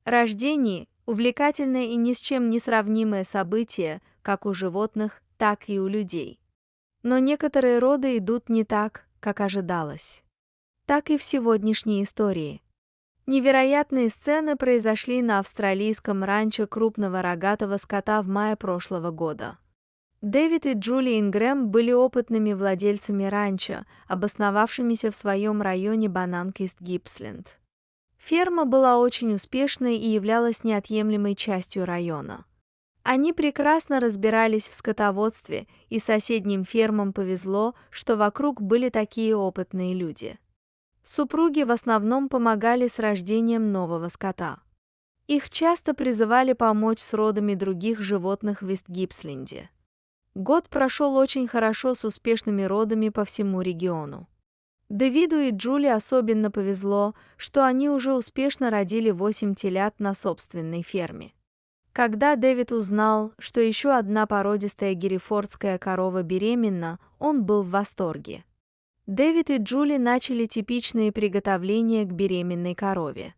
Рождение – увлекательное и ни с чем не сравнимое событие, как у животных, так и у людей. Но некоторые роды идут не так, как ожидалось. Так и в сегодняшней истории. Невероятные сцены произошли на австралийском ранчо крупного рогатого скота в мае прошлого года. Дэвид и Джули Ингрэм были опытными владельцами ранчо, обосновавшимися в своем районе Бананг-Ист-Гипсленд. Ферма была очень успешной и являлась неотъемлемой частью района. Они прекрасно разбирались в скотоводстве, и соседним фермам повезло, что вокруг были такие опытные люди. Супруги в основном помогали с рождением нового скота. Их часто призывали помочь с родами других животных в Ист-Гипсленде. Год прошел очень хорошо с успешными родами по всему региону. Дэвиду и Джули особенно повезло, что они уже успешно родили 8 телят на собственной ферме. Когда Дэвид узнал, что еще одна породистая герефордская корова беременна, он был в восторге. Дэвид и Джули начали типичные приготовления к беременной корове.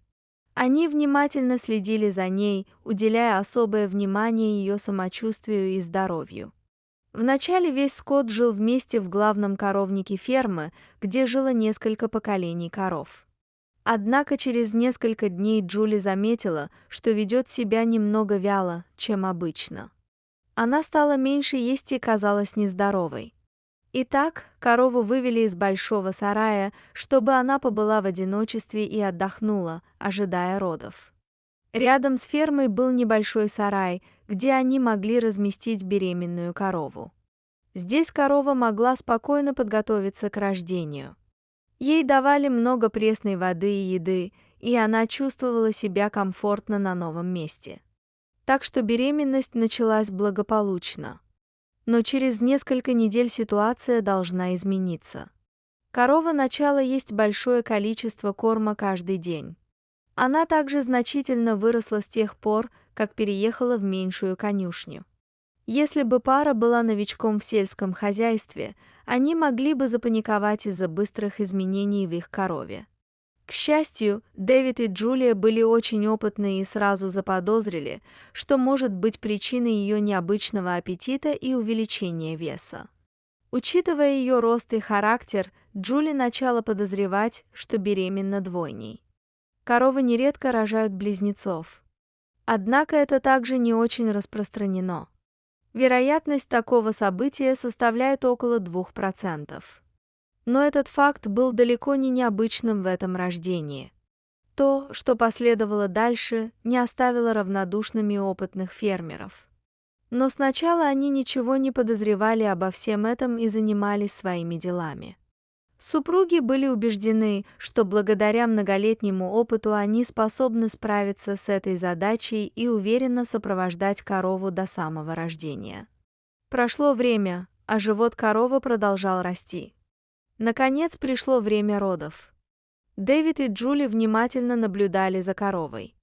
Они внимательно следили за ней, уделяя особое внимание ее самочувствию и здоровью. Вначале весь скот жил вместе в главном коровнике фермы, где жило несколько поколений коров. Однако через несколько дней Джули заметила, что ведет себя немного вяло, чем обычно. Она стала меньше есть и казалась нездоровой. Итак, корову вывели из большого сарая, чтобы она побыла в одиночестве и отдохнула, ожидая родов. Рядом с фермой был небольшой сарай, где они могли разместить беременную корову. Здесь корова могла спокойно подготовиться к рождению. Ей давали много пресной воды и еды, и она чувствовала себя комфортно на новом месте. Так что беременность началась благополучно. Но через несколько недель ситуация должна измениться. Корова начала есть большое количество корма каждый день. Она также значительно выросла с тех пор, как переехала в меньшую конюшню. Если бы пара была новичком в сельском хозяйстве, они могли бы запаниковать из-за быстрых изменений в их корове. К счастью, Дэвид и Джулия были очень опытны и сразу заподозрили, что может быть причиной ее необычного аппетита и увеличения веса. Учитывая ее рост и характер, Джули начала подозревать, что беременна двойней. Коровы нередко рожают близнецов. Однако это также не очень распространено. Вероятность такого события составляет около 2%. Но этот факт был далеко не необычным в этом рождении. То, что последовало дальше, не оставило равнодушными опытных фермеров. Но сначала они ничего не подозревали обо всем этом и занимались своими делами. Супруги были убеждены, что благодаря многолетнему опыту они способны справиться с этой задачей и уверенно сопровождать корову до самого рождения. Прошло время, а живот коровы продолжал расти. Наконец пришло время родов. Дэвид и Джули внимательно наблюдали за коровой.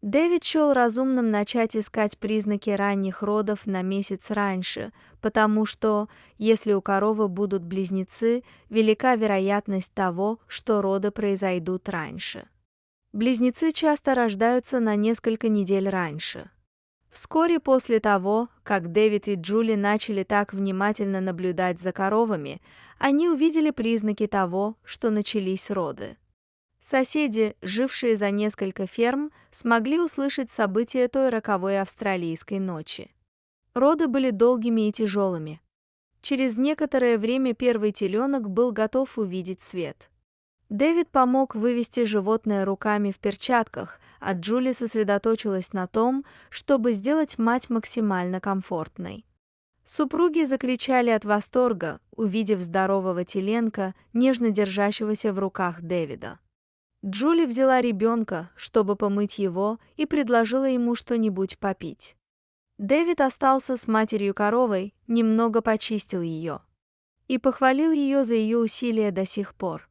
Дэвид счел разумным начать искать признаки ранних родов на месяц раньше, потому что, если у коровы будут близнецы, велика вероятность того, что роды произойдут раньше. Близнецы часто рождаются на несколько недель раньше. Вскоре после того, как Дэвид и Джули начали так внимательно наблюдать за коровами, они увидели признаки того, что начались роды. Соседи, жившие за несколько ферм, смогли услышать события той роковой австралийской ночи. Роды были долгими и тяжелыми. Через некоторое время первый теленок был готов увидеть свет. Дэвид помог вывести животное руками в перчатках, а Джули сосредоточилась на том, чтобы сделать мать максимально комфортной. Супруги закричали от восторга, увидев здорового теленка, нежно держащегося в руках Дэвида. Джули взяла ребенка, чтобы помыть его, и предложила ему что-нибудь попить. Дэвид остался с матерью-коровой, немного почистил ее и похвалил ее за ее усилия до сих пор.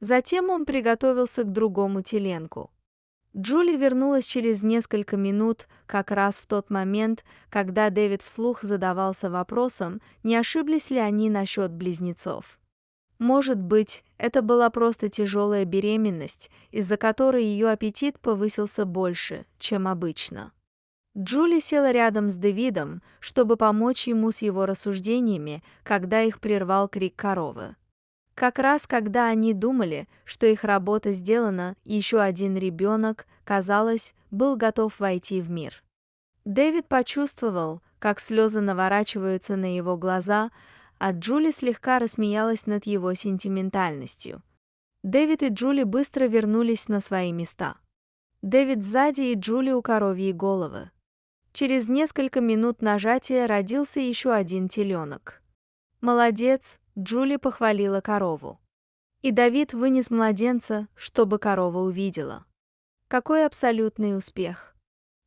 Затем он приготовился к другому теленку. Джули вернулась через несколько минут, как раз в тот момент, когда Дэвид вслух задавался вопросом, не ошиблись ли они насчет близнецов. Может быть, это была просто тяжелая беременность, из-за которой ее аппетит повысился больше, чем обычно. Джули села рядом с Дэвидом, чтобы помочь ему с его рассуждениями, когда их прервал крик коровы. Как раз когда они думали, что их работа сделана, еще один ребенок, казалось, был готов войти в мир. Дэвид почувствовал, как слезы наворачиваются на его глаза, а Джули слегка рассмеялась над его сентиментальностью. Дэвид и Джули быстро вернулись на свои места. Дэвид сзади и Джули у коровьей головы. Через несколько минут нажатия родился еще один теленок. «Молодец!» — Джули похвалила корову. И Давид вынес младенца, чтобы корова увидела. Какой абсолютный успех!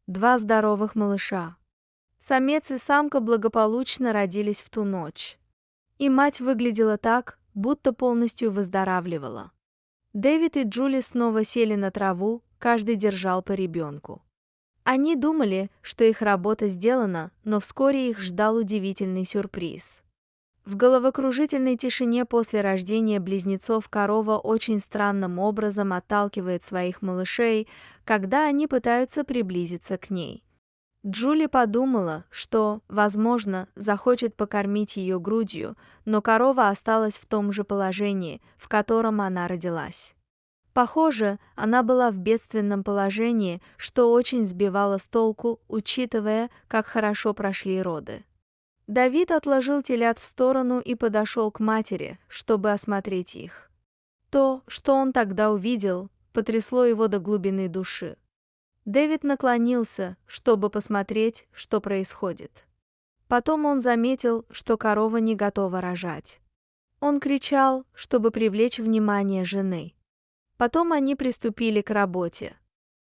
2 здоровых малыша. Самец и самка благополучно родились в ту ночь. И мать выглядела так, будто полностью выздоравливала. Дэвид и Джули снова сели на траву, каждый держал по ребенку. Они думали, что их работа сделана, но вскоре их ждал удивительный сюрприз. В головокружительной тишине после рождения близнецов корова очень странным образом отталкивает своих малышей, когда они пытаются приблизиться к ней. Джули подумала, что, возможно, захочет покормить ее грудью, но корова осталась в том же положении, в котором она родилась. Похоже, она была в бедственном положении, что очень сбивало с толку, учитывая, как хорошо прошли роды. Давид отложил телят в сторону и подошел к матери, чтобы осмотреть их. То, что он тогда увидел, потрясло его до глубины души. Дэвид наклонился, чтобы посмотреть, что происходит. Потом он заметил, что корова не готова рожать. Он кричал, чтобы привлечь внимание жены. Потом они приступили к работе.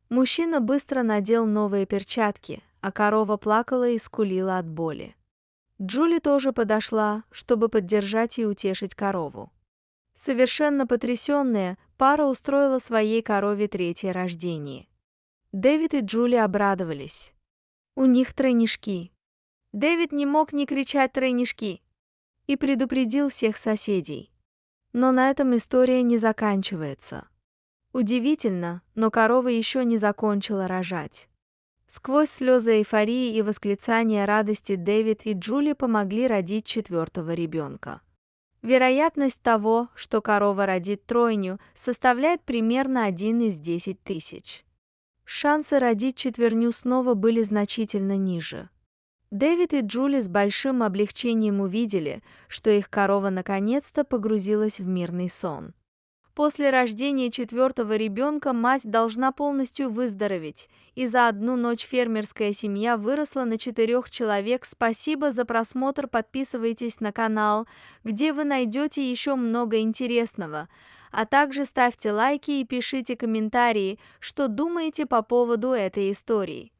Мужчина быстро надел новые перчатки, а корова плакала и скулила от боли. Джули тоже подошла, чтобы поддержать и утешить корову. Совершенно потрясенная, пара устроила своей корове 3-е рождение. Дэвид и Джули обрадовались. У них тройняшки. Дэвид не мог не кричать «тройняшки» и предупредил всех соседей. Но на этом история не заканчивается. Удивительно, но корова еще не закончила рожать. Сквозь слезы эйфории и восклицания радости Дэвид и Джули помогли родить 4-го ребенка. Вероятность того, что корова родит тройню, составляет примерно 1 из 10 тысяч. Шансы родить четверню снова были значительно ниже. Дэвид и Джули с большим облегчением увидели, что их корова наконец-то погрузилась в мирный сон. После рождения 4-го ребенка мать должна полностью выздороветь, и за одну ночь фермерская семья выросла на 4 человек. Спасибо за просмотр, подписывайтесь на канал, где вы найдете еще много интересного, а также ставьте лайки и пишите комментарии, что думаете по поводу этой истории.